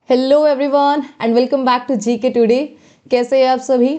Hello everyone and welcome back to G K today. कैसे हैं आप सभी।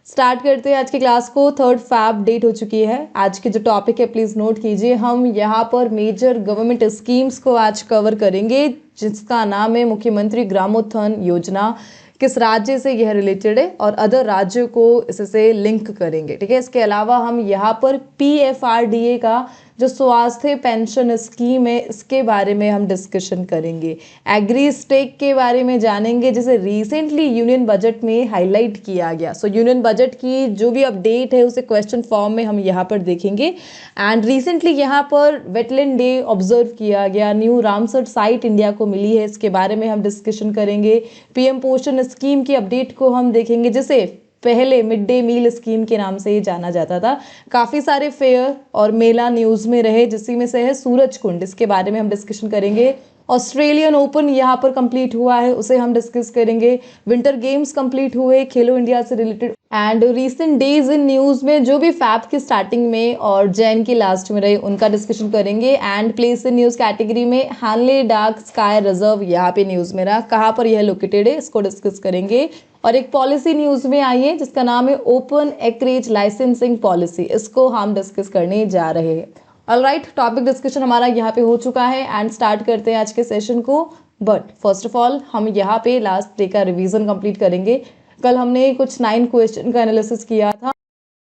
स्टार्ट करते हैं आज की क्लास को। 3 Feb डेट हो चुकी है। आज के जो टॉपिक है प्लीज़ नोट कीजिए। हम यहाँ पर मेजर गवर्नमेंट स्कीम्स को आज कवर करेंगे जिसका नाम है मुख्यमंत्री ग्रामोत्थान योजना। किस राज्य से यह रिलेटेड है और अदर राज्यों को इससे लिंक करेंगे। ठीक है, इसके अलावा हम यहाँ पर PFRDA का जो स्वास्थ्य पेंशन स्कीम है इसके बारे में हम डिस्कशन करेंगे। एग्री स्टेक के बारे में जानेंगे जिसे रिसेंटली यूनियन बजट में हाईलाइट किया गया। सो यूनियन बजट की जो भी अपडेट है उसे क्वेश्चन फॉर्म में हम यहाँ पर देखेंगे। एंड रिसेंटली यहाँ पर वेटलैंड डे ऑब्जर्व किया गया। न्यू रामसर साइट इंडिया को मिली है, इसके बारे में हम डिस्कशन करेंगे। पीएम पोषण स्कीम की अपडेट को हम देखेंगे जिसे पहले मिड डे मील स्कीम के नाम से ही जाना जाता था। काफ़ी सारे फेयर और मेला न्यूज़ में रहे जिसमें में से है सूरज कुंड, इसके बारे में हम डिस्कशन करेंगे। ऑस्ट्रेलियन ओपन यहाँ पर कंप्लीट हुआ है, उसे हम डिस्कस करेंगे। विंटर गेम्स कंप्लीट हुए खेलो इंडिया से related. And recent days in news में जो भी फैब की स्टार्टिंग में और जैन की लास्ट में रहे उनका डिस्कशन करेंगे। And place in news category में हानले डार्क स्काई रिजर्व यहाँ पे न्यूज़ में रहा, कहाँ पर यह लोकेटेड है इसको डिस्कस करेंगे। और एक पॉलिसी न्यूज़ में आई है जिसका नाम है ओपन एक्रेज लाइसेंसिंग पॉलिसी, इसको हम डिस्कस करने जा रहे हैं। ऑलराइट, टॉपिक डिस्कशन हमारा यहाँ पे हो चुका है एंड स्टार्ट करते हैं आज के सेशन को। बट फर्स्ट ऑफ ऑल हम यहाँ पे लास्ट डे का रिवीजन कंप्लीट करेंगे। कल हमने कुछ 9 क्वेश्चन का एनालिसिस किया था।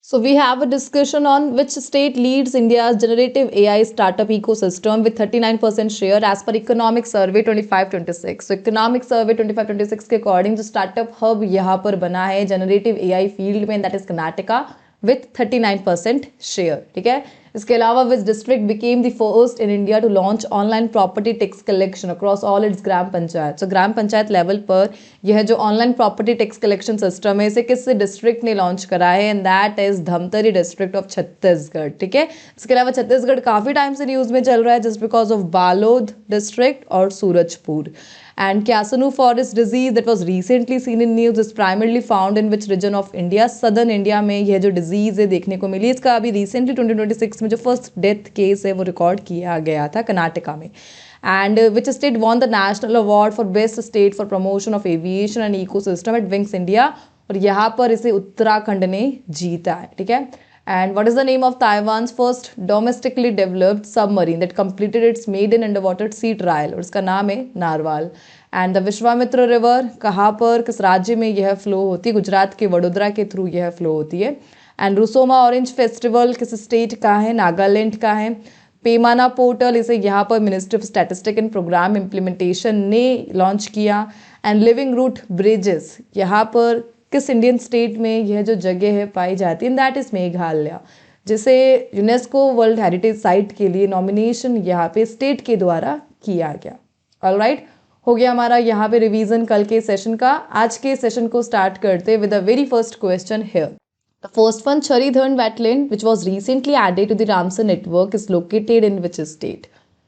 So we have a discussion on which state leads India's generative AI startup ecosystem with 39% share as per Economic Survey 25-26. So Economic Survey 25-26 के अकॉर्डिंग जो स्टार्टअप हब यहाँ पर बना है जनरेटिव AI फील्ड में, that is Karnataka with 39% share. ठीक है, इसके अलावा which district became the first in India to launch online property tax collection across all its gram panchayat. So ग्राम पंचायत लेवल पर यह जो online property tax collection system है इसे किस डिस्ट्रिक्ट ने लॉन्च करा है, and that is Dhamtari district of Chhattisgarh. ठीक है, इसके अलावा छत्तीसगढ़ काफ़ी टाइम से न्यूज़ में चल रहा है just because of Balod district और Surajpur. And Kasanu forest disease that was recently seen in news is primarily found in which region of India? Southern India में यह जो डिजीज़ है देखने को मिली। इसका अभी रिसेंटली 2026 में जो फर्स्ट डेथ केस है वो रिकॉर्ड किया गया था कर्नाटका में। And which state won the national award for best state for promotion of aviation and ecosystem at Wings India, और यहाँ पर इसे उत्तराखंड ने जीता है। ठीक है, and what is the name of Taiwan's first domestically developed submarine that completed its maiden underwater sea trial, और इसका नाम है narwhal. And the Vishwamitra river कहाँ पर किस राज्य में यह फ्लो होती है, गुजरात के वडोदरा के थ्रू यह फ्लो होती है। एंड रुसोमा ऑरेंज फेस्टिवल किस स्टेट का है, नागालैंड का है। पेमाना पोर्टल इसे यहाँ पर ministry of statistic and programme implementation ने लॉन्च किया। एंड लिविंग रूट ब्रिजेस यहाँ पर किस इंडियन स्टेट में यह जो जगह है पाई जाती है, दैट इज मेघालय, जिसे यूनेस्को वर्ल्ड हेरिटेज साइट के लिए नॉमिनेशन यहाँ पे स्टेट के द्वारा किया गया। ऑलराइट, हो गया हमारा यहाँ पे रिवीजन कल के सेशन का। आज के सेशन को स्टार्ट करते with the very first question here. The first one, Chharidhand wetland which was recently added to the Ramsar network is located in which state?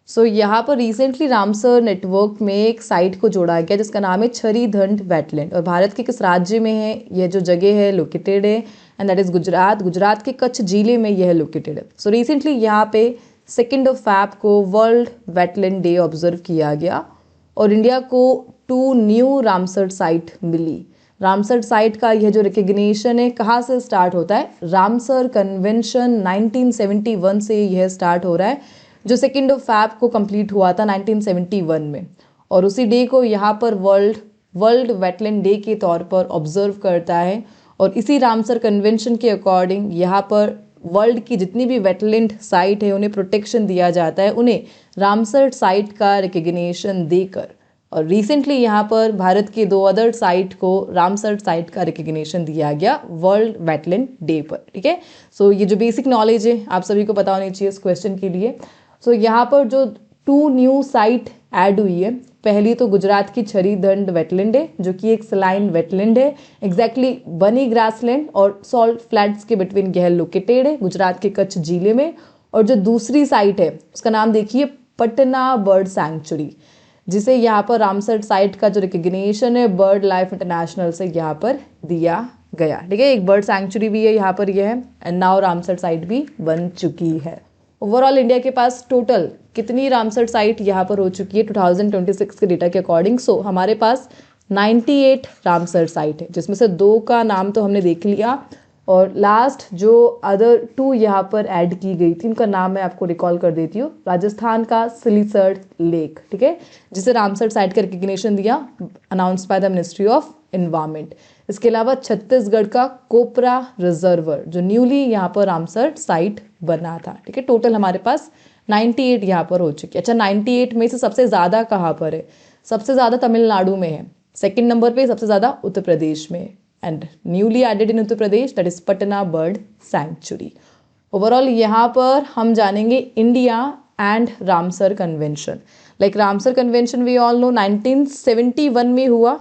So यहाँ पर रिसेंटली रामसर नेटवर्क में एक साइट को जोड़ा गया जिसका नाम है छरीधरन वेटलैंड, और भारत के किस राज्य में है यह जो जगह है लोकेटेड है, and that is Gujarat. Gujarat के कच्छ जिले में यह लोकेटेड है। सो रिसेंटली यहाँ पे 2 Feb को वर्ल्ड वेटलैंड डे ऑब्जर्व किया गया और इंडिया को 2 न्यू रामसर साइट मिली। रामसर साइट का यह जो रिकग्निशन है कहाँ से स्टार्ट होता है, रामसर कन्वेंशन 1971 से यह स्टार्ट हो रहा है जो 2 Feb को कंप्लीट हुआ था 1971 में, और उसी डे को यहाँ पर वर्ल्ड वेटलैंड डे के तौर पर ऑब्जर्व करता है। और इसी रामसर कन्वेंशन के अकॉर्डिंग यहाँ पर वर्ल्ड की जितनी भी वेटलैंड साइट है उन्हें प्रोटेक्शन दिया जाता है, उन्हें रामसर साइट का रिकग्निशन देकर। और रिसेंटली यहाँ पर भारत के 2 अदर साइट को रामसर साइट का रिकग्निशन दिया गया वर्ल्ड वेटलैंड डे पर। ठीक है, सो ये जो बेसिक नॉलेज है आप सभी को पता होनी चाहिए इस क्वेश्चन के लिए। सो यहाँ पर जो 2 न्यू साइट ऐड हुई है, पहली तो गुजरात की छरीधरन वेटलैंड है जो कि एक सलाइन वेटलैंड है, एग्जैक्टली बनी ग्रासलैंड और सॉल्ट फ्लैट्स के बिटवीन यह लोकेटेड है गुजरात के कच्छ जिले में। और जो दूसरी साइट है उसका नाम देखिए पटना बर्ड सेंचुरी, जिसे यहाँ पर रामसर साइट का जो रिकग्निशन है बर्ड लाइफ इंटरनेशनल से यहाँ पर दिया गया। ठीक है, एक बर्ड सेंचुरी भी है यहाँ पर यह है, एंड नाउ रामसर साइट भी बन चुकी है। ओवरऑल इंडिया के पास टोटल कितनी रामसर साइट यहाँ पर हो चुकी है 2026 के डेटा के अकॉर्डिंग? सो हमारे पास 98 रामसर साइट है, जिसमें से 2 का नाम तो हमने देख लिया और लास्ट जो अदर 2 यहाँ पर ऐड की गई थी उनका नाम मैं आपको रिकॉल कर देती हूँ। राजस्थान का सिलीसर लेक, ठीक है, जिसे रामसर साइट का रिकग्निशन दिया, announce by the ministry of environment. इसके अलावा छत्तीसगढ़ का कोपरा रिजर्वर जो न्यूली यहाँ पर रामसर साइट बना था, ठीक है। टोटल हमारे पास 98 यहाँ पर हो चुकी है। अच्छा, 98 में से सबसे ज़्यादा कहाँ पर है? सबसे ज़्यादा तमिलनाडु में है, सेकेंड नंबर पे सबसे ज़्यादा उत्तर प्रदेश में है, and newly added in Uttar Pradesh that is Patna bird sanctuary. Overall यहाँ पर हम जानेंगे India and Ramsar convention. Like Ramsar convention we all know 1971 में हुआ,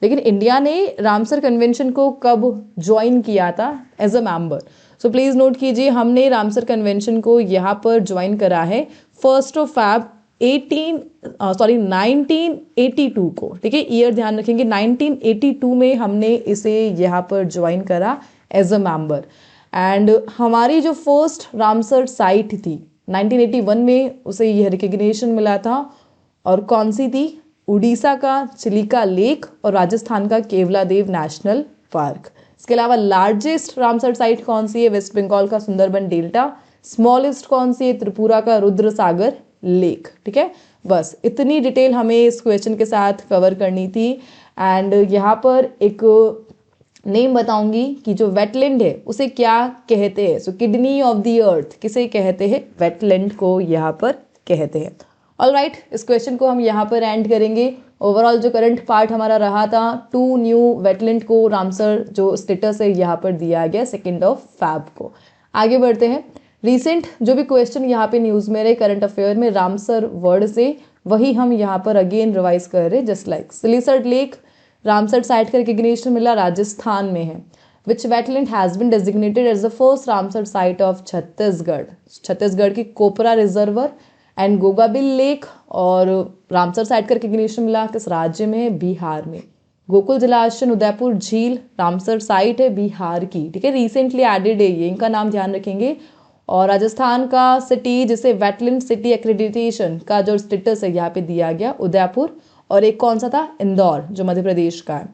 लेकिन इंडिया ने रामसर कन्वेंशन को कब ज्वाइन किया था as a member? So please note कीजिए, हमने रामसर कन्वेंशन को यहाँ पर ज्वाइन करा है 1 Feb 1982 को, ठीक है। ईयर ध्यान रखेंगे, 1982 में हमने इसे यहाँ पर ज्वाइन करा एज अ मेंबर। एंड हमारी जो फर्स्ट रामसर साइट थी 1981 में उसे यह रिकग्निशन मिला था, और कौन सी थी? उड़ीसा का चिलिका लेक और राजस्थान का केवलादेव नेशनल पार्क। इसके अलावा लार्जेस्ट रामसर साइट कौन सी है? वेस्ट बंगाल का सुंदरबन डेल्टा। स्मॉलेस्ट कौन सी है? त्रिपुरा का रुद्र सागर लेक, ठीक है। बस इतनी डिटेल हमें इस क्वेश्चन के साथ कवर करनी थी। एंड यहाँ पर एक नेम बताऊंगी कि जो वेटलैंड है उसे क्या कहते हैं। सो किडनी ऑफ द अर्थ किसे कहते हैं? वेटलैंड को यहाँ पर कहते हैं। ऑलराइट, इस क्वेश्चन को हम यहाँ पर एंड करेंगे। ओवरऑल जो करंट पार्ट हमारा रहा था, 2 न्यू वेटलैंड को रामसर जो स्टेटस है यहाँ पर दिया गया 2 Feb को। आगे बढ़ते हैं। रिसेंट जो भी क्वेश्चन यहाँ पे न्यूज़ में रहे करंट अफेयर में रामसर वर्ड से, वही हम यहाँ पर अगेन रिवाइज कर रहे हैं। Just like Siliserh lake Ramsar site का रिकग्निशन मिला, राजस्थान में है। Which wetland has been designated as the first Ramsar site of Chhattisgarh? Chhattisgarh की Kopra reservoir and Gogabil lake. और रामसर साइट का रिकग्निशन मिला किस राज्य में है? बिहार में। गोकुल जलाशय उदयपुर झील रामसर साइट है बिहार की, ठीक है, रिसेंटली एडेड है ये, इनका नाम ध्यान रखेंगे। और राजस्थान का सिटी जिसे वेटलैंड सिटी एक्रेडिटेशन का जो स्टेटस है यहाँ पे दिया गया, उदयपुर। और एक कौन सा था? इंदौर, जो मध्य प्रदेश का है।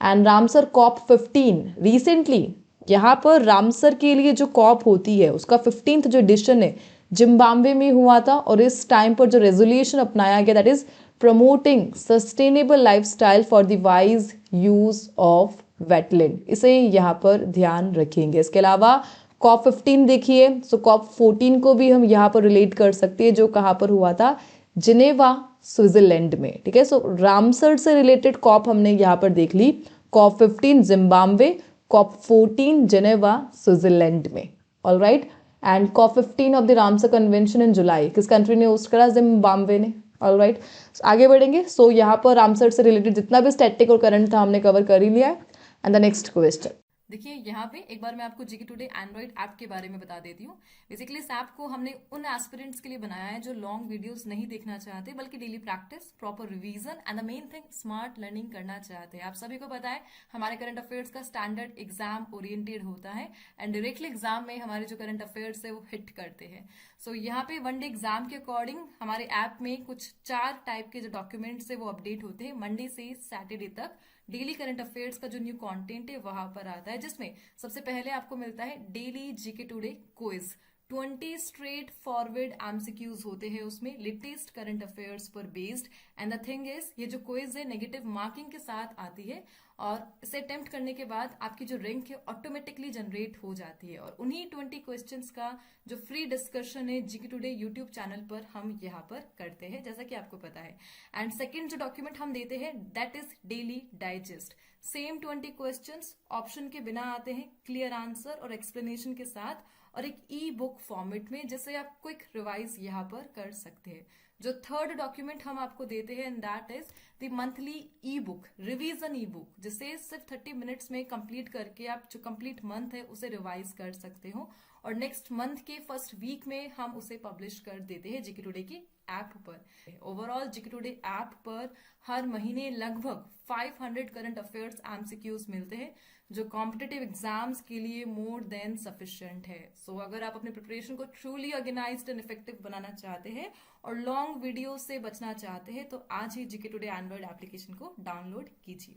एंड रामसर कॉप 15 रिसेंटली यहाँ पर रामसर के लिए जो कॉप होती है उसका 15th जो एडिशन है जिम्बाब्वे में हुआ था, और इस टाइम पर जो रेजोल्यूशन अपनाया गया that is promoting sustainable lifestyle for the wise use of wetland, इसे यहाँ पर ध्यान रखेंगे। इसके अलावा कॉप 15 देखिए, सो कॉप 14 को भी हम यहाँ पर रिलेट कर सकते हैं, जो कहाँ पर हुआ था? जिनेवा स्विट्जरलैंड में, ठीक है। सो रामसर से रिलेटेड कॉप हमने यहाँ पर देख ली, COP 15 Zimbabwe, COP 14 Geneva Switzerland में। All right, and COP 15 of the Ramsar convention in July किस कंट्री ने होस्ट करा? जिम्बाब्वे ने। ऑलराइट, आगे बढ़ेंगे। सो यहाँ पर रामसर से रिलेटेड जितना भी स्टैटिक और करंट था हमने कवर कर ही लिया है। एंड द नेक्स्ट क्वेश्चन देखिए, यहाँ पे एक बार मैं आपको जीके टुडे एंड्रॉइड ऐप के बारे में बता देती हूँ। बेसिकली इस ऐप को हमने उन एस्पिरेंट्स के लिए बनाया है जो लॉन्ग वीडियोस नहीं देखना चाहते, बल्कि daily practice, proper revision and the main thing smart learning करना चाहते हैं। आप सभी को पता है हमारे करंट अफेयर्स का स्टैंडर्ड एग्जाम ओरिएंटेड होता है, एंड डायरेक्टली एग्जाम में हमारे जो करंट अफेयर्स है वो हिट करते हैं। सो यहाँ पे 1 डे एग्जाम के अकॉर्डिंग हमारे ऐप में कुछ 4 टाइप के जो डॉक्यूमेंट्स है वो अपडेट होते हैं। मंडे से सैटरडे तक डेली करंट अफेयर्स का जो न्यू कंटेंट है वहां पर आता है, जिसमें सबसे पहले आपको मिलता है daily GK today quiz. 20 straight forward MCQs होते हैं उसमें, लेटेस्ट करंट अफेयर्स पर based. And the thing is, ये जो क्विज है नेगेटिव मार्किंग के साथ आती है, और इसे अटेम्प्ट करने के बाद आपकी जो रैंक है ऑटोमेटिकली जनरेट हो जाती है। और उन्हीं 20 क्वेश्चंस का जो फ्री डिस्कशन है जीके टुडे यूट्यूब चैनल पर हम यहाँ पर करते हैं, जैसा कि आपको पता है। एंड सेकेंड जो डॉक्यूमेंट हम देते हैं that is daily digest. Same 20 questions option के बिना आते हैं, क्लियर आंसर और एक्सप्लेनेशन के साथ, और एक ई बुक फॉर्मेट में, जिससे आप क्विक रिवाइज यहाँ पर कर सकते हैं। जो थर्ड डॉक्यूमेंट हम आपको देते हैं and that is the monthly E book, revision E book, जिसे सिर्फ 30 मिनट्स में कंप्लीट करके आप जो कंप्लीट मंथ है उसे रिवाइज कर सकते हो, और नेक्स्ट मंथ के फर्स्ट वीक में हम उसे पब्लिश कर देते हैं जीके टुडे की ऐप पर। ओवरऑल जीके टुडे ऐप पर हर महीने लगभग 500 करंट अफेयर्स एमसीक्यूज मिलते हैं, जो कॉम्पिटिटिव एग्जाम्स के लिए मोर देन सफिशिएंट है। सो अगर आप अपने प्रिपरेशन को ट्रूली ऑर्गेनाइज्ड एंड इफेक्टिव बनाना चाहते हैं और लॉन्ग वीडियो से बचना चाहते हैं, तो आज ही जीके टुडे एंड्रॉइड एप्लीकेशन को डाउनलोड कीजिए।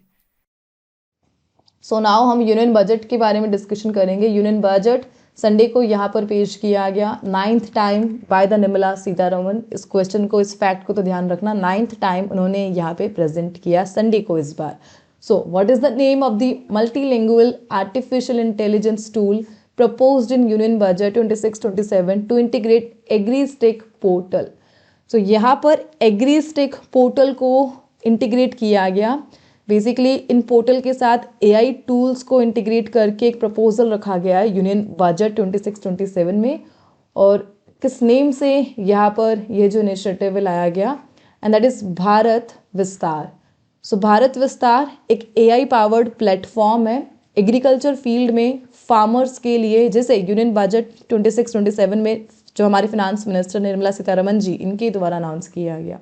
सो नाउ हम यूनियन बजट के बारे में डिस्कशन करेंगे। यूनियन बजट संडे को यहाँ पर पेश किया गया 9th time by the Nirmala Sitharaman. इस क्वेश्चन को, इस फैक्ट को तो ध्यान रखना, 9th टाइम उन्होंने यहाँ पे प्रेजेंट किया संडे को इस बार। So what is the name of the multilingual artificial intelligence tool proposed in union budget 26-27 to integrate AgriStack portal. So यहाँ पर एग्रीस्टेक पोर्टल को इंटीग्रेट किया गया। बेसिकली इन पोर्टल के साथ एआई टूल्स को इंटीग्रेट करके एक प्रपोजल रखा गया है यूनियन बजट 26-27 में। और किस नेम से यहाँ पर ये जो इनिशिएटिव लाया गया, एंड दैट इज भारत विस्तार। सो भारत विस्तार एक एआई पावर्ड प्लेटफॉर्म है एग्रीकल्चर फील्ड में फार्मर्स के लिए, जिसे यूनियन बजट 26-27 में जो हमारे फिनांस मिनिस्टर निर्मला सीतारमन जी इनके द्वारा अनाउंस किया गया।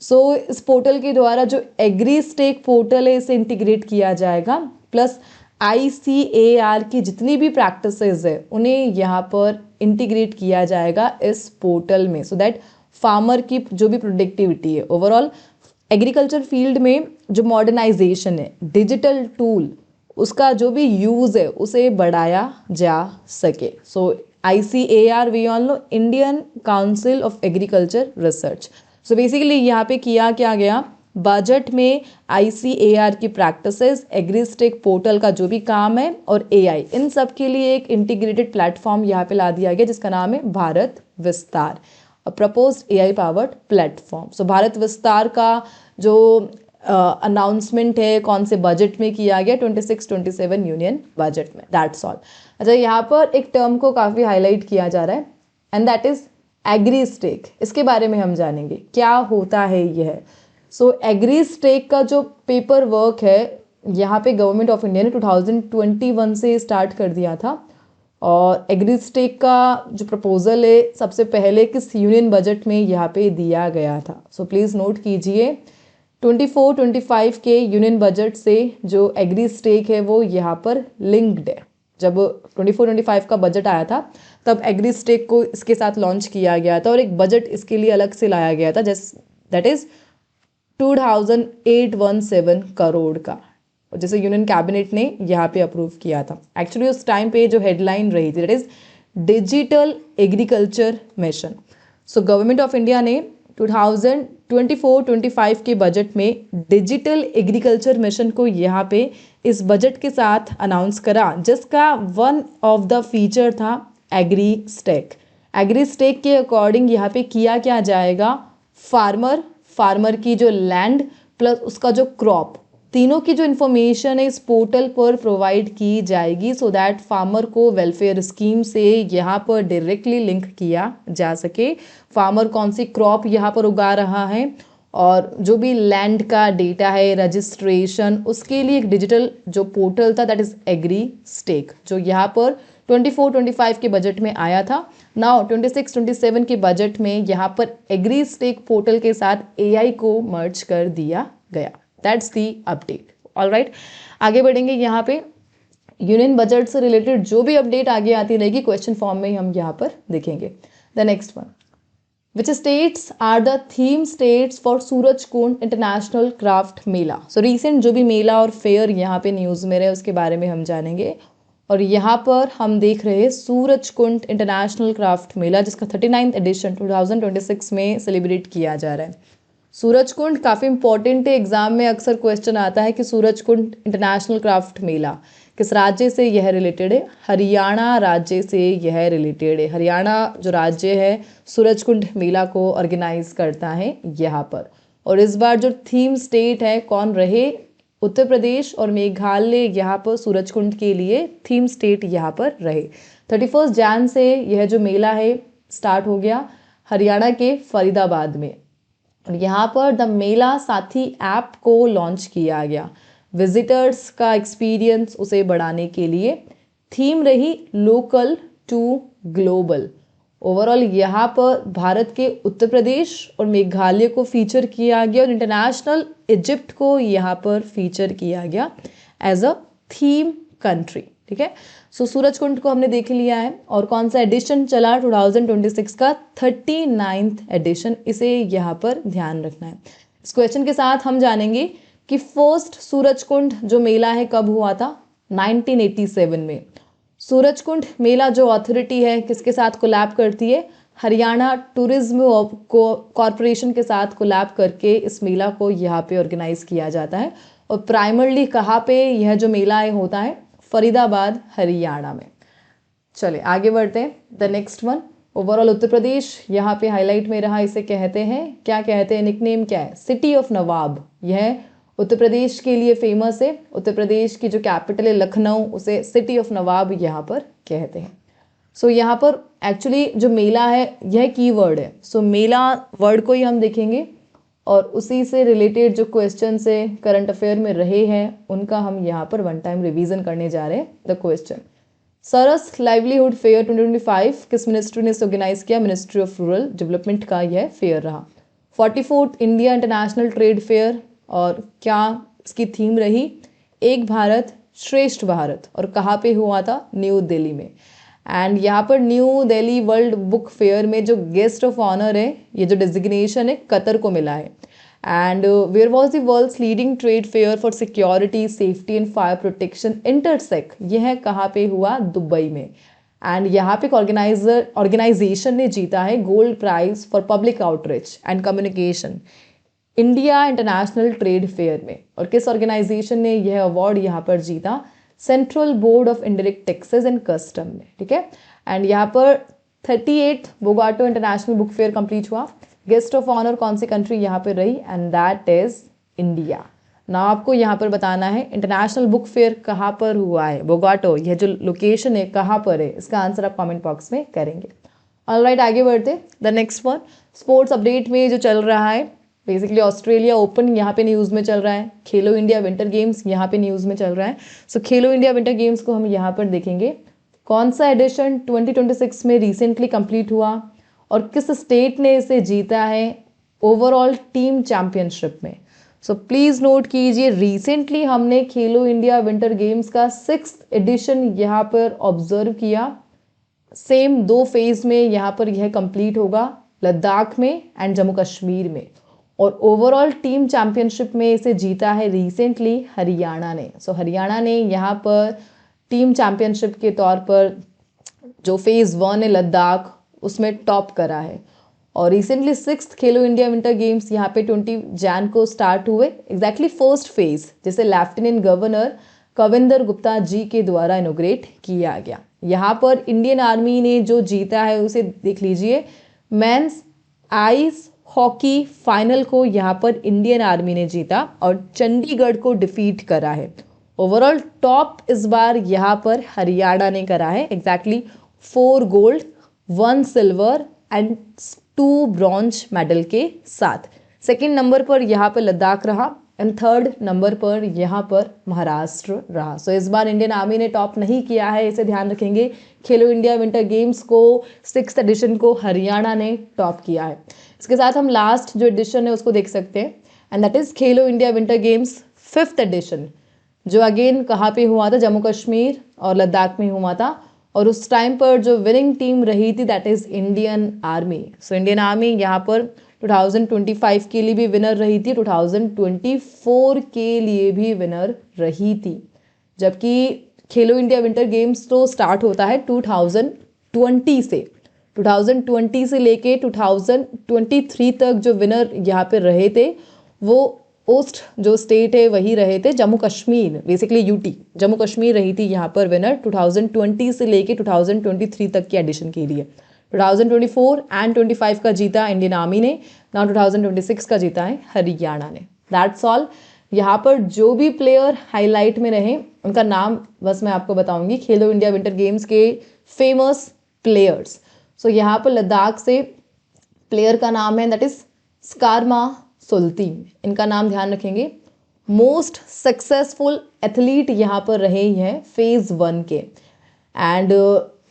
सो इस पोर्टल के द्वारा जो एग्रीस्टेक पोर्टल है इसे इंटीग्रेट किया जाएगा, प्लस ICAR की जितनी भी प्रैक्टिसेस है उन्हें यहाँ पर इंटीग्रेट किया जाएगा इस पोर्टल में, सो दैट फार्मर की जो भी प्रोडक्टिविटी है, ओवरऑल एग्रीकल्चर फील्ड में जो मॉडर्नाइजेशन है, डिजिटल टूल, उसका जो भी यूज़ है उसे बढ़ाया जा सके। So ICAR we all know, Indian council of agriculture research. So basically यहाँ पे किया क्या गया, बजट में ICAR की प्रैक्टिसेस, एग्रीस्टेक पोर्टल का जो भी काम है और AI, इन सब के लिए एक इंटीग्रेटेड प्लेटफॉर्म यहाँ पे ला दिया गया जिसका नाम है भारत विस्तार, प्रपोज्ड AI पावर्ड प्लेटफॉर्म। सो भारत विस्तार का जो अनाउंसमेंट है कौन से बजट में किया गया, 26-27 यूनियन बजट में, दैट्स ऑल। अच्छा, यहाँ पर एक टर्म को काफ़ी हाईलाइट किया जा रहा है एंड दैट इज एग्रीस्टेक। इसके बारे में हम जानेंगे क्या होता है यह। सो एग्रीस्टेक का जो पेपर वर्क है यहाँ पे गवर्नमेंट ऑफ इंडिया ने 2021 से स्टार्ट कर दिया था, और एग्रीस्टेक का जो प्रपोजल है सबसे पहले किस यूनियन बजट में यहाँ पे दिया गया था। सो प्लीज़ नोट कीजिए, 24-25 के यूनियन बजट से जो एग्रीस्टेक है वो यहाँ पर लिंक्ड है। जब 24-25 का बजट आया था तब एग्रीस्टेक को इसके साथ लॉन्च किया गया था और एक बजट इसके लिए अलग से लाया गया था, दैट इज 2817 करोड़ का, जैसे यूनियन कैबिनेट ने यहाँ पे अप्रूव किया था। एक्चुअली उस टाइम पे जो हेडलाइन रही थी that is digital agriculture mission. So government of India ने 2024-25 के बजट में डिजिटल एग्रीकल्चर मिशन को यहाँ पे इस बजट के साथ अनाउंस करा, जिसका वन ऑफ द फीचर था एग्रीस्टेक। एग्रीस्टेक के अकॉर्डिंग यहाँ पे किया क्या जाएगा, फार्मर की जो लैंड प्लस उसका जो क्रॉप, तीनों की जो इन्फॉर्मेशन है इस पोर्टल पर प्रोवाइड की जाएगी, सो दैट फार्मर को वेलफेयर स्कीम से यहाँ पर डायरेक्टली लिंक किया जा सके। फार्मर कौन सी क्रॉप यहाँ पर उगा रहा है और जो भी लैंड का डेटा है, रजिस्ट्रेशन, उसके लिए एक डिजिटल जो पोर्टल था दैट इज एग्रीस्टेक, जो यहाँ पर 24-25 के बजट में आया था। नाउ 26-27 के बजट में यहाँ पर एग्रीस्टेक पोर्टल के साथ AI को मर्ज कर दिया गया। That's the update. ऑलराइट, आगे बढ़ेंगे। यहाँ पे यूनियन बजट से रिलेटेड जो भी अपडेट आगे आती रहेगी क्वेश्चन फॉर्म में हम यहाँ पर देखेंगे। The next one, which states are the theme states for Surajkund international craft mela. So recent जो भी मेला और फेयर यहाँ पे न्यूज़ में रहे उसके बारे में हम जानेंगे। और यहाँ पर हम देख रहे हैं सूरजकुंड इंटरनेशनल क्राफ्ट मेला, जिसका 39th एडिशन 2026 में सेलिब्रेट किया जा रहा है। सूरजकुंड काफ़ी इंपॉर्टेंट है, एग्जाम में अक्सर क्वेश्चन आता है कि सूरजकुंड इंटरनेशनल क्राफ्ट मेला किस राज्य से यह रिलेटेड है। हरियाणा राज्य से यह रिलेटेड है। हरियाणा जो राज्य है सूरजकुंड मेला को ऑर्गेनाइज करता है यहाँ पर। और इस बार जो थीम स्टेट है कौन रहे, उत्तर प्रदेश और मेघालय यहाँ पर सूरजकुंड के लिए थीम स्टेट यहाँ पर रहे। 31 जैन से यह जो मेला है स्टार्ट हो गया हरियाणा के फरीदाबाद में। और यहाँ पर द मेला साथी ऐप को लॉन्च किया गया विजिटर्स का एक्सपीरियंस उसे बढ़ाने के लिए। थीम रही लोकल टू ग्लोबल। ओवरऑल यहाँ पर भारत के उत्तर प्रदेश और मेघालय को फीचर किया गया और इंटरनेशनल इजिप्ट को यहाँ पर फीचर किया गया एज अ थीम कंट्री। ठीक है, सो सूरजकुंड को हमने देख लिया है। और कौन सा एडिशन चला 2026 का 39th एडिशन, इसे यहाँ पर ध्यान रखना है। इस क्वेश्चन के साथ हम जानेंगे कि फर्स्ट सूरजकुंड जो मेला है कब हुआ था, 1987 में। सूरजकुंड मेला जो अथॉरिटी है किसके साथ कोलैब करती है, हरियाणा टूरिज्म कॉरपोरेशन के साथ कोलैब करके इस मेला को यहाँ पे ऑर्गेनाइज किया जाता है। और प्राइमरली कहाँ पे यह जो मेला है होता है, फरीदाबाद हरियाणा में। चले आगे बढ़ते हैं, the next one. Overall Uttar Pradesh यहाँ पे हाईलाइट में रहा, इसे कहते हैं, क्या कहते हैं, निकनेम क्या है, सिटी ऑफ नवाब। यह उत्तर प्रदेश के लिए फेमस है। उत्तर प्रदेश की जो कैपिटल है लखनऊ, उसे सिटी ऑफ नवाब यहाँ पर कहते हैं। सो यहाँ पर एक्चुअली जो मेला है यह कीवर्ड है। सो मेला वर्ड को ही हम देखेंगे और उसी से रिलेटेड जो क्वेश्चन से करंट अफेयर में रहे हैं उनका हम यहाँ पर वन टाइम रिवीजन करने जा रहे हैं। The question, Saras livelihood fair 2025 किस मिनिस्ट्री ने ऑर्गेनाइज किया, मिनिस्ट्री ऑफ रूरल डेवलपमेंट का यह फेयर रहा। 44th India international trade fair, और क्या इसकी थीम रही, एक भारत श्रेष्ठ भारत, और कहाँ पे हुआ था, न्यू दिल्ली में। एंड यहाँ पर new Delhi world book fair में जो गेस्ट ऑफ ऑनर है, ये जो डिजिग्नेशन है कतर को मिला है। And where was the world's leading trade fair for security safety and fire protection Intersec, यह कहाँ पे हुआ, दुबई में। एंड यहाँ पे ऑर्गेनाइजेशन ने जीता है gold prize for public outreach and communication India international trade fair में। और किस ऑर्गेनाइजेशन ने यह अवार्ड यहाँ पर जीता, central board of indirect taxes and custom में। ठीक है, एंड यहाँ पर 38th Bogota international book fair complete हुआ। गेस्ट ऑफ ऑनर कौन सी कंट्री यहाँ पर रही, एंड दैट इज इंडिया। ना आपको यहाँ पर बताना है इंटरनेशनल बुक फेयर कहाँ पर हुआ है, बोगाटो, यह जो लोकेशन है कहाँ पर है, इसका आंसर आप कमेंट बॉक्स में करेंगे। ऑलराइट, आगे बढ़ते, the next one. Sports update में जो चल रहा है, बेसिकली ऑस्ट्रेलिया ओपन यहाँ पे न्यूज़ में चल रहा है, खेलो इंडिया विंटर गेम्स यहाँ पे न्यूज़ में चल रहा है। सो खेलो इंडिया विंटर गेम्स को हम यहाँ पर देखेंगे, कौन सा एडिशन 2026 में रिसेंटली कंप्लीट हुआ और किस स्टेट ने इसे जीता है ओवरऑल टीम चैंपियनशिप में। सो प्लीज़ नोट कीजिए, रिसेंटली हमने खेलो इंडिया विंटर गेम्स का 6th एडिशन यहाँ पर ऑब्जर्व किया। सेम 2 फेज में यहाँ पर यह कंप्लीट होगा, लद्दाख में एंड जम्मू कश्मीर में। और ओवरऑल टीम चैंपियनशिप में इसे जीता है रिसेंटली हरियाणा ने। सो हरियाणा ने यहाँ पर टीम चैंपियनशिप के तौर पर जो फेज़ 1 है लद्दाख, उसमें टॉप करा है। और रिसेंटली 6th खेलो इंडिया विंटर गेम्स यहाँ पे 20 जैन को स्टार्ट हुए। एग्जैक्टली फर्स्ट फेज जिसे लेफ्टिनेंट गवर्नर कविंदर गुप्ता जी के द्वारा इनोग्रेट किया गया। यहाँ पर इंडियन आर्मी ने जो जीता है उसे देख लीजिए, मेंस आइस हॉकी फाइनल को यहाँ पर इंडियन आर्मी ने जीता और चंडीगढ़ को डिफीट करा है। ओवरऑल टॉप इस बार यहाँ पर हरियाणा ने करा है, exactly 4 gold 1 silver and 2 bronze medal के साथ। सेकंड नंबर पर यहाँ पर लद्दाख रहा एंड थर्ड नंबर पर यहाँ पर महाराष्ट्र रहा। सो इस बार इंडियन आर्मी ने टॉप नहीं किया है, इसे ध्यान रखेंगे। खेलो इंडिया विंटर गेम्स को 6th एडिशन को हरियाणा ने टॉप किया है। इसके साथ हम लास्ट जो एडिशन है उसको देख सकते हैं, and that is Khelo India winter games 5th edition, जो अगेन कहाँ पे हुआ था, जम्मू कश्मीर और लद्दाख में हुआ था। और उस टाइम पर जो विनिंग टीम रही थी that is Indian army. So Indian army यहाँ पर 2025 के लिए भी विनर रही थी, 2024 के लिए भी विनर रही थी। जबकि खेलो इंडिया विंटर गेम्स तो स्टार्ट होता है 2020 से, 2020 से लेके 2023 तक जो विनर यहाँ पे रहे थे वो ओस्ट जो स्टेट है वही रहे थे, जम्मू कश्मीर, बेसिकली यूटी जम्मू कश्मीर रही थी यहाँ पर विनर 2020 से लेके 2023 तक की एडिशन के लिए। 2024 एंड 25 का जीता इंडियन आर्मी ने, ना 2026 का जीता है हरियाणा ने। That's all. यहाँ पर जो भी प्लेयर हाईलाइट में रहे उनका नाम बस मैं आपको बताऊंगी, खेलो इंडिया विंटर गेम्स के फेमस प्लेयर्स। सो यहाँ पर लद्दाख से प्लेयर का नाम है दैट इज स्कारमा सुल्तीन, इनका नाम ध्यान रखेंगे। मोस्ट सक्सेसफुल एथलीट यहाँ पर रहे हैं फेज 1 के। एंड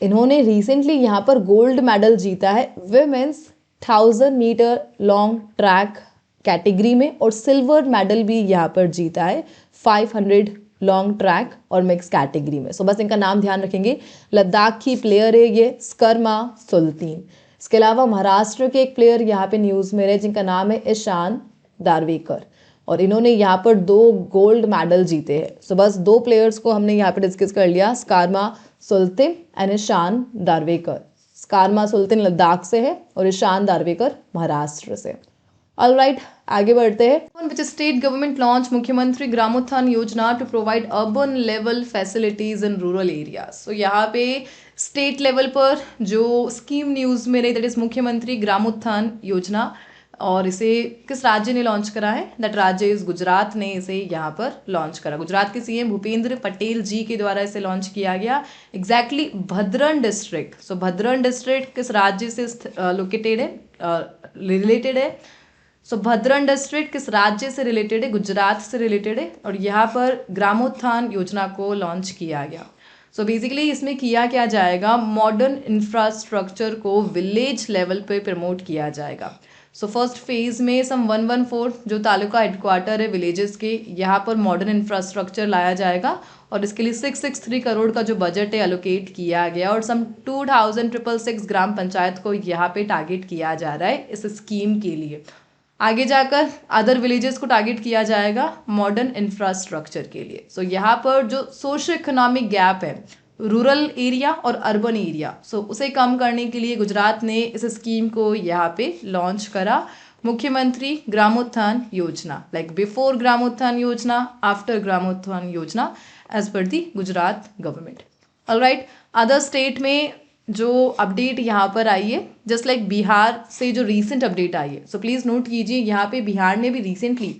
इन्होंने रिसेंटली यहाँ पर गोल्ड मेडल जीता है women's 1000 metre long track category में, और सिल्वर मेडल भी यहाँ पर जीता है 500 लॉन्ग ट्रैक और मिक्स कैटेगरी में। सो बस इनका नाम ध्यान रखेंगे। लद्दाख की प्लेयर है ये स्कर्मा सुल्तीन। इसके अलावा महाराष्ट्र के एक प्लेयर यहाँ पे न्यूज़ में रहे जिनका नाम है ईशान दारवेकर, और इन्होंने यहाँ पर 2 गोल्ड मेडल जीते हैं। सो बस 2 प्लेयर्स को हमने यहाँ पे डिस्कस कर लिया, स्कर्मा सुल्तीन एंड ईशान दारवेकर। स्कर्मा सुल्तीन लद्दाख से है और ईशान दारवेकर महाराष्ट्र से। ऑलराइट, आगे बढ़ते हैं। Which state government launch Mukhyamantri Gramotthan Yojana to provide urban level facilities in rural areas. So यहाँ पे स्टेट लेवल पर जो स्कीम न्यूज़ में रही दैट इज मुख्यमंत्री ग्रामोत्थान योजना, और इसे किस राज्य ने लॉन्च करा है? दैट राज्य इज गुजरात ने इसे यहाँ पर लॉन्च करा। गुजरात के सीएम भूपेंद्र पटेल जी के द्वारा इसे लॉन्च किया गया। Exactly Bhadran district. So Bhadran district किस राज्य से लोकेटेड है, रिलेटेड है? सो भद्रन डिस्ट्रिक्ट किस राज्य से रिलेटेड है? गुजरात से रिलेटेड है, और यहाँ पर ग्रामोत्थान योजना को लॉन्च किया गया। सो बेसिकली इसमें किया क्या जाएगा? मॉडर्न इंफ्रास्ट्रक्चर को विलेज लेवल पे प्रमोट किया जाएगा। सो फर्स्ट फेज में सम 114 जो तालुका हेडक्वार्टर है विलेजेस के, यहाँ पर मॉडर्न इंफ्रास्ट्रक्चर लाया जाएगा, और इसके लिए 663 करोड़ का जो बजट है एलोकेट किया गया, और सम 2666 ग्राम पंचायत को यहाँ पे टारगेट किया जा रहा है इस स्कीम के लिए। आगे जाकर अदर विलेजेस को टारगेट किया जाएगा मॉडर्न इंफ्रास्ट्रक्चर के लिए। सो यहाँ पर जो सोशो इकोनॉमिक गैप है रूरल एरिया और अर्बन एरिया, सो उसे कम करने के लिए गुजरात ने इस स्कीम को यहाँ पे लॉन्च करा, मुख्यमंत्री ग्रामोत्थान योजना, लाइक बिफोर ग्रामोत्थान योजना, after ग्रामोत्थान Yojana, as per the Gujarat government. All right, other state में जो अपडेट यहाँ पर आई है, जस्ट लाइक बिहार से जो रीसेंट अपडेट आई है, सो प्लीज़ नोट कीजिए, यहाँ पे बिहार ने भी रिसेंटली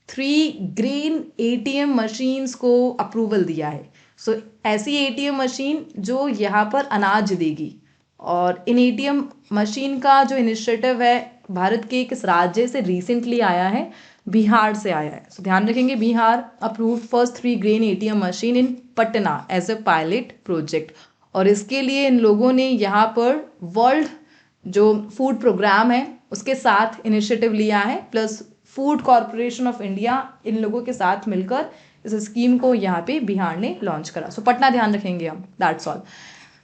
3 ग्रीन ATM मशीन्स को अप्रूवल दिया है। सो ऐसी ATM मशीन जो यहाँ पर अनाज देगी, और इन ATM मशीन का जो इनिशिएटिव है भारत के किस राज्य से रिसेंटली आया है? बिहार से आया है। सो ध्यान रखेंगे, Bihar approve first 3 grain ATM machine in Patna as a pilot project, और इसके लिए इन लोगों ने यहाँ पर वर्ल्ड जो फूड प्रोग्राम है उसके साथ इनिशिएटिव लिया है, plus food corporation of India, इन लोगों के साथ मिलकर इस स्कीम को यहाँ पे बिहार ने लॉन्च करा। सो पटना ध्यान रखेंगे हम, दैट्स ऑल।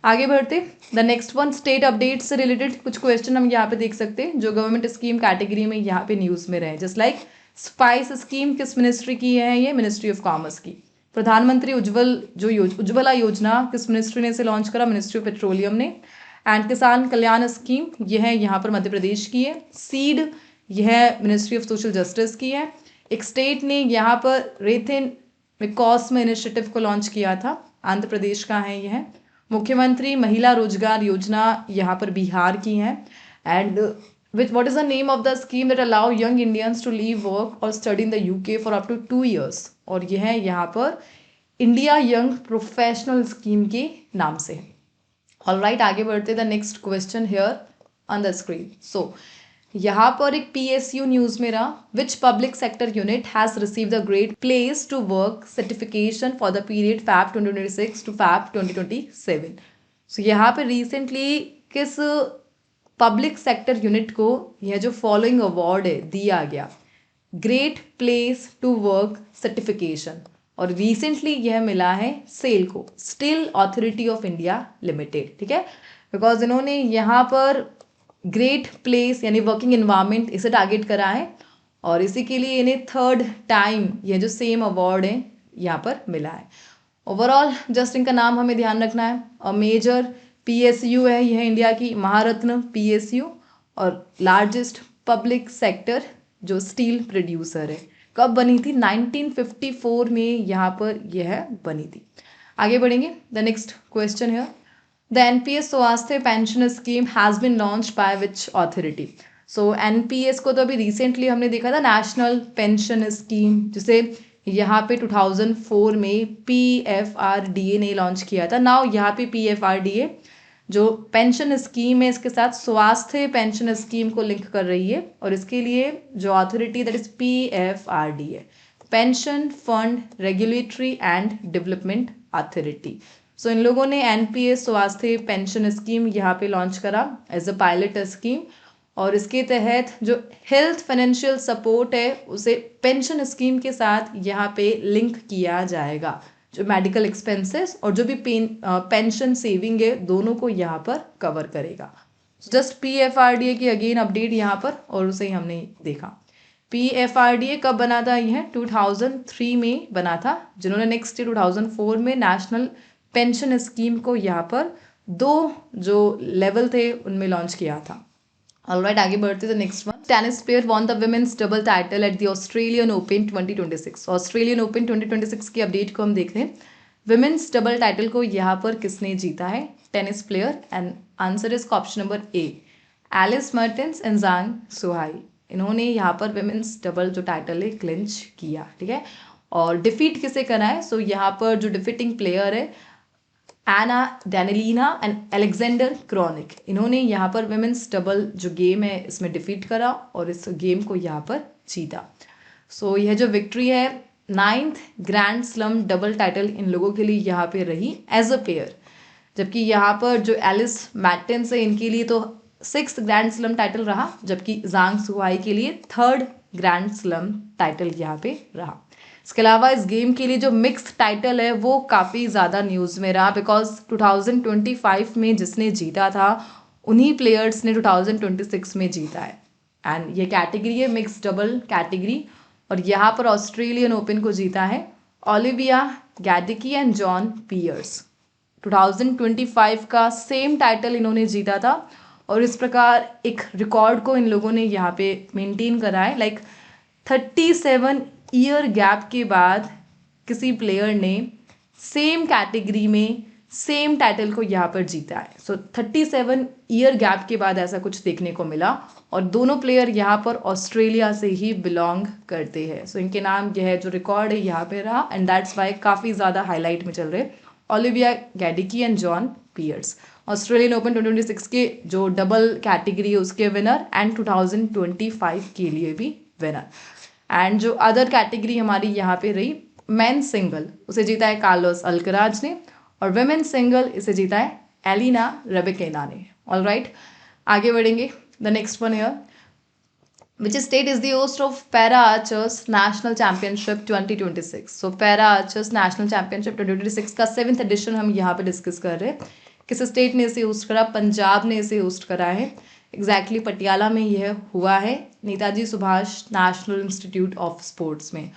आगे बढ़ते, the next one state update से रिलेटेड कुछ क्वेश्चन हम यहाँ पे देख सकते हैं जो गवर्नमेंट स्कीम कैटेगरी में यहाँ पे न्यूज़ में रहे। जस्ट लाइक स्पाइस स्कीम किस मिनिस्ट्री की है? ये मिनिस्ट्री ऑफ कॉमर्स की। प्रधानमंत्री उज्ज्वला योजना किस मिनिस्ट्री ने इसे लॉन्च करा? मिनिस्ट्री ऑफ पेट्रोलियम ने। एंड किसान कल्याण स्कीम यह है यहाँ पर मध्य प्रदेश की है। सीड यह मिनिस्ट्री ऑफ सोशल जस्टिस की है। एक स्टेट ने यहाँ पर रेथिन कॉस्म इनिशिएटिव को लॉन्च किया था, आंध्र प्रदेश का है यह। मुख्यमंत्री महिला रोजगार योजना यहाँ पर बिहार की है। And what is the name of the scheme that allow young Indians to leave work or study in the UK for up to 2 years? और यह है यहाँ पर इंडिया यंग प्रोफेशनल स्कीम के नाम से है। ऑलराइट, आगे बढ़ते, the next question here on the screen. So यहाँ पर एक PSU न्यूज़ में रहा, which public sector unit has receive the great place to work certification for the period Feb 2026 to Feb 2027। So यहाँ पे रिसेंटली किस पब्लिक सेक्टर यूनिट को यह जो फॉलोइंग अवार्ड है दिया गया? Great place to work certification, और रिसेंटली यह मिला है सेल को, steel authority of India limited. ठीक है, बिकॉज इन्होंने यहाँ पर ग्रेट प्लेस यानी वर्किंग इन्वायरमेंट इसे टारगेट करा है, और इसी के लिए इन्हें 3rd टाइम यह जो सेम अवार्ड है यहाँ पर मिला है। ओवरऑल जस्ट इनका नाम हमें ध्यान रखना है। और मेजर PSU है यह इंडिया की महारत्न PSU, और लार्जेस्ट पब्लिक सेक्टर जो स्टील प्रोड्यूसर है। कब बनी थी? 1954 में यहाँ पर यह बनी थी। आगे बढ़ेंगे, द नेक्स्ट क्वेश्चन है, the NPS Swasthya pension scheme has been launch by which authority? So NPS को तो अभी रिसेंटली हमने देखा था, नेशनल पेंशन स्कीम, जिसे यहाँ पे 2004 में PFRDA ने लॉन्च किया था। नाउ यहाँ पे PFRDA जो पेंशन स्कीम है इसके साथ स्वास्थ्य पेंशन स्कीम को लिंक कर रही है, और इसके लिए जो authority that is PFRDA, pension fund regulatory and development authority. So इन लोगों ने एनपीएस स्वास्थ्य पेंशन स्कीम यहाँ पे लॉन्च करा एज अ पायलट स्कीम, और इसके तहत जो हेल्थ फाइनेंशियल सपोर्ट है उसे पेंशन स्कीम के साथ यहाँ पे लिंक किया जाएगा। जो मेडिकल एक्सपेंसेस और जो भी पेंशन सेविंग है दोनों को यहाँ पर कवर करेगा। जस्ट पीएफआरडीए की अगेन अपडेट यहाँ पर, और उसे ही हमने देखा। पीएफआरडीए कब बना था? यह 2003 में बना था, जिन्होंने नेक्स्ट ईयर 2004 में नेशनल पेंशन स्कीम को यहाँ पर 2 जो लेवल थे उनमें लॉन्च किया था। ऑलराइट, आगे बढ़ते थे next one. Tennis player won the women's double title at the Australian Open 2026। Australian Open 2026 की अपडेट को हम देख रहे हैं। विमेंस डबल टाइटल को यहाँ पर किसने जीता है? Tennis player, and answer is option number A, Elise Mertens and Zhang Shuai. इन्होंने यहाँ पर विमेंस डबल जो टाइटल है क्लिंच किया, ठीक है। और डिफीट किसे करा है? सो यहाँ पर जो डिफीटिंग प्लेयर है एना डैनिलीना एंड अलेक्जेंडर क्रॉनिक, इन्होंने यहाँ पर विमेंस डबल जो गेम है इसमें डिफीट करा और इस गेम को यहाँ पर जीता। सो यह जो विक्ट्री है 9th grand slum double title in लोगों के लिए यहाँ पे रही एज अ पेयर, जबकि यहाँ पर जो एलिस मैटेंस है इनके लिए तो 6th ग्रैंड स्लम टाइटल रहा, जबकि ज़ांग सुहाई के लिए 3rd ग्रैंड स्लम टाइटल यहाँ पे रहा। इसके अलावा इस गेम के लिए जो मिक्स्ड टाइटल है वो काफ़ी ज़्यादा न्यूज़ में रहा, बिकॉज 2025 में जिसने जीता था उन्हीं प्लेयर्स ने 2026 में जीता है। एंड ये कैटेगरी है मिक्स्ड डबल कैटेगरी, और यहाँ पर ऑस्ट्रेलियन ओपन को जीता है Olivia Gadecki and John piers. 2025 का सेम टाइटल इन्होंने जीता था, और इस प्रकार एक रिकॉर्ड को इन लोगों ने यहाँ पे मेंटेन करा है। लाइक 37 ईयर गैप के बाद किसी प्लेयर ने सेम कैटेगरी में सेम टाइटल को यहाँ पर जीता है। सो 37 ईयर गैप के बाद ऐसा कुछ देखने को मिला, और दोनों प्लेयर यहाँ पर ऑस्ट्रेलिया से ही बिलोंग करते हैं। सो इनके नाम यह जो रिकॉर्ड है यहाँ पे रहा, एंड दैट्स वाई काफ़ी ज़्यादा हाईलाइट में चल रहे Olivia Gadecki and John Peers. Australian Open 2026 के जो डबल कैटेगरी है उसके विनर, एंड 2025 के लिए भी विनर। एंड जो अदर कैटेगरी हमारी यहाँ पे रही मेन सिंगल, उसे जीता है कार्लोस अल्कराज ने, और वेमेन सिंगल इसे जीता है एलिना रेबेकिना ने। ऑलराइट, आगे बढ़ेंगे। The next one here, which state is the host of para archers national championship 2026। So para archers national championship 2026 का 7th एडिशन हम यहाँ पे डिस्कस कर रहे हैं। किस स्टेट ने इसे होस्ट करा? पंजाब ने इसे होस्ट करा है। एग्जैक्टली पटियाला में यह हुआ है, Netaji Subhash national institute of sports में,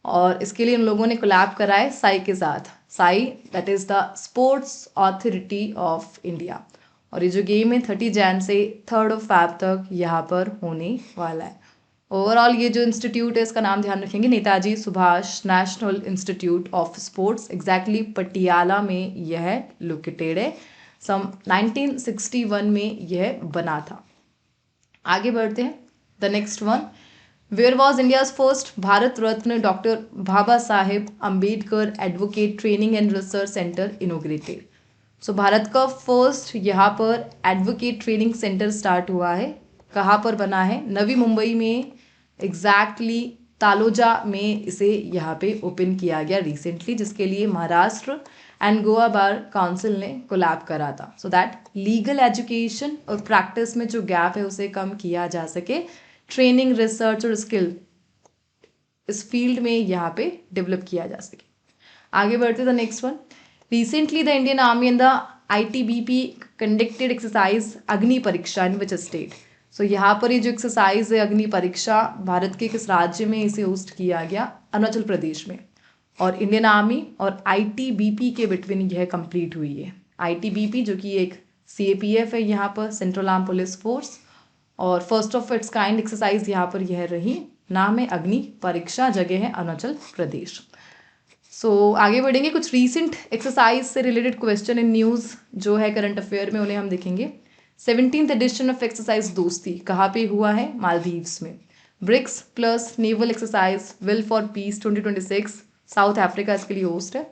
और इसके लिए इन लोगों ने कोलैब करा है साई के साथ। Sai that is the sports authority of India, और ये जो गेम है 30 जैन से 3rd of Feb तक यहाँ पर होने वाला है। ओवरऑल ये जो इंस्टीट्यूट है इसका नाम ध्यान रखेंगे, Netaji Subhash national institute of sports. Exactly Patiala में यह लोकेटेड है। सम 1961 में यह बना था। आगे बढ़ते हैं। The next one, where was India's first Bharat Ratna doctor Baba Saheb Ambedkar advocate training and research centre inaugurated. So Bharat का फर्स्ट यहाँ पर एडवोकेट ट्रेनिंग सेंटर स्टार्ट हुआ है। कहाँ पर बना है? नवी मुंबई में, एग्जैक्टली तालोजा में इसे यहाँ पे ओपन किया गया रिसेंटली, जिसके लिए Maharashtra and Goa bar council ने कोलैब करा था, सो दैट लीगल एजुकेशन और प्रैक्टिस में जो गैप है उसे कम किया जा सके, ट्रेनिंग रिसर्च और स्किल इस फील्ड में यहाँ पे डेवलप किया जा सके। आगे बढ़ते the next one, recently the Indian army and the ITBP conducted exercise अग्नि परीक्षा इन विच स्टेट। सो यहाँ पर ये जो एक्सरसाइज है अग्नि परीक्षा, भारत के किस राज्य में इसे होस्ट किया गया? अरुणाचल प्रदेश में। और इंडियन आर्मी और ITBP के बिटवीन यह कंप्लीट हुई है। ITBP जो कि एक CAPF है यहाँ पर, सेंट्रल आर्म पुलिस फोर्स, और first of its kind exercise यहाँ पर यह रही। नाम है अग्नि परीक्षा, जगह है अरुणाचल प्रदेश। सो आगे बढ़ेंगे। कुछ रीसेंट एक्सरसाइज से रिलेटेड क्वेश्चन इन न्यूज़ जो है करंट अफेयर में, उन्हें हम देखेंगे। 17th एडिशन ऑफ एक्सरसाइज दोस्ती कहाँ पे हुआ है? मालदीव्स में। BRICS plus naval exercise will for peace 2026 South Africa इसके लिए होस्ट है।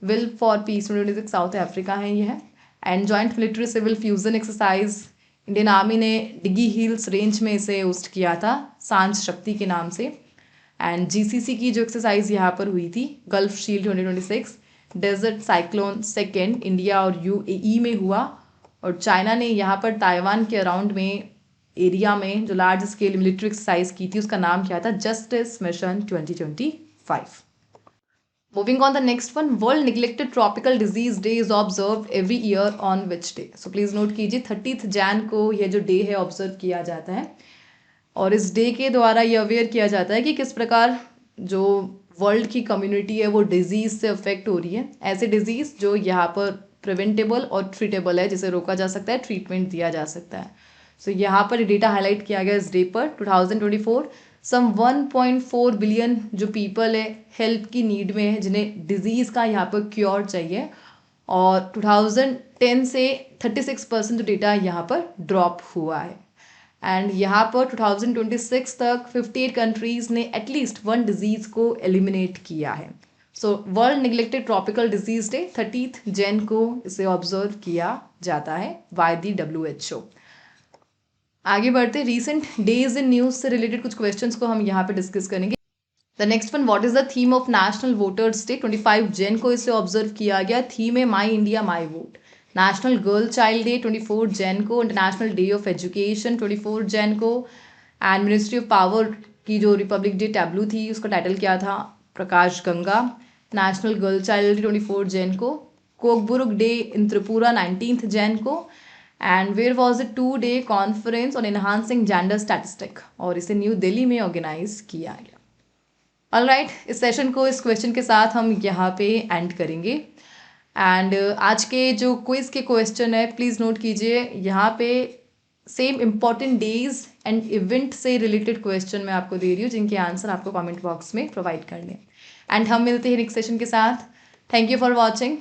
Will for peace 2026 South Africa है यह। And joint military civil fusion exercise Indian army ने डिगी हिल्स रेंज में इसे होस्ट किया था सांझ शक्ति के नाम से। एंड GCC की जो एक्सरसाइज यहाँ पर हुई थी Gulf Shield 2026, Desert Cyclone second India और यूएई में हुआ, और चाइना ने यहाँ पर ताइवान के अराउंड में एरिया में जो लार्ज स्केल मिलिट्री एक्सरसाइज की थी उसका नाम क्या था? Justice mission 2025. Moving on the next one, World Neglected Tropical Disease Day is observed every year on which day? So please note कीजिए 30th जैन को यह जो डे है ऑब्जर्व किया जाता है, और इस डे के द्वारा ये अवेयर किया जाता है कि किस प्रकार जो वर्ल्ड की कम्युनिटी है वो डिजीज़ से अफेक्ट हो रही है, ऐसे डिजीज़ जो यहाँ पर प्रिवेंटेबल और ट्रीटेबल है, जिसे रोका जा सकता है, ट्रीटमेंट दिया जा सकता है. सो यहाँ पर डेटा हाईलाइट किया गया इस डे पर. 2024 सम 1.4 बिलियन जो पीपल है हेल्प की नीड में है, जिन्हें डिजीज़ का यहाँ पर क्योर चाहिए, और 2010 से 36% जो डेटा यहाँ पर ड्रॉप हुआ है. एंड यहाँ पर 2026 तक 58 कंट्रीज़ ने एटलीस्ट वन डिजीज़ को एलिमिनेट किया है. So world neglected tropical disease day 30th Jain को इसे ऑब्जर्व किया जाता है बाय दी WHO. आगे बढ़ते रीसेंट डेज इन न्यूज़ से रिलेटेड कुछ क्वेश्चंस को हम यहाँ पे डिस्कस करेंगे. The next one, what is the theme of national voters day? 25 Jan को इसे ऑब्जर्व किया गया. थीम है my India my vote. National girl child day 24 Jan को. International day of education 24 Jan को. एंड मिनिस्ट्री ऑफ पावर की जो Republic day tableau थी उसका टाइटल क्या था? Prakash Ganga. National girl child day 24 Jan को. Kokborok day in Tripura 19th Jan को. And where was the 2-day conference on enhancing gender statistic, और इसे न्यू दिल्ली में ऑर्गेनाइज किया गया. ऑलराइट, इस सेशन को इस क्वेश्चन के साथ हम यहाँ पे एंड करेंगे. एंड आज के जो क्विज के क्वेश्चन है प्लीज़ नोट कीजिए, यहाँ पे same important days and event से रिलेटेड क्वेश्चन मैं आपको दे रही हूँ, जिनके आंसर आपको कमेंट बॉक्स में प्रोवाइड करने. एंड हम मिलते हैं नेक्स्ट सेशन के साथ. Thank you for watching.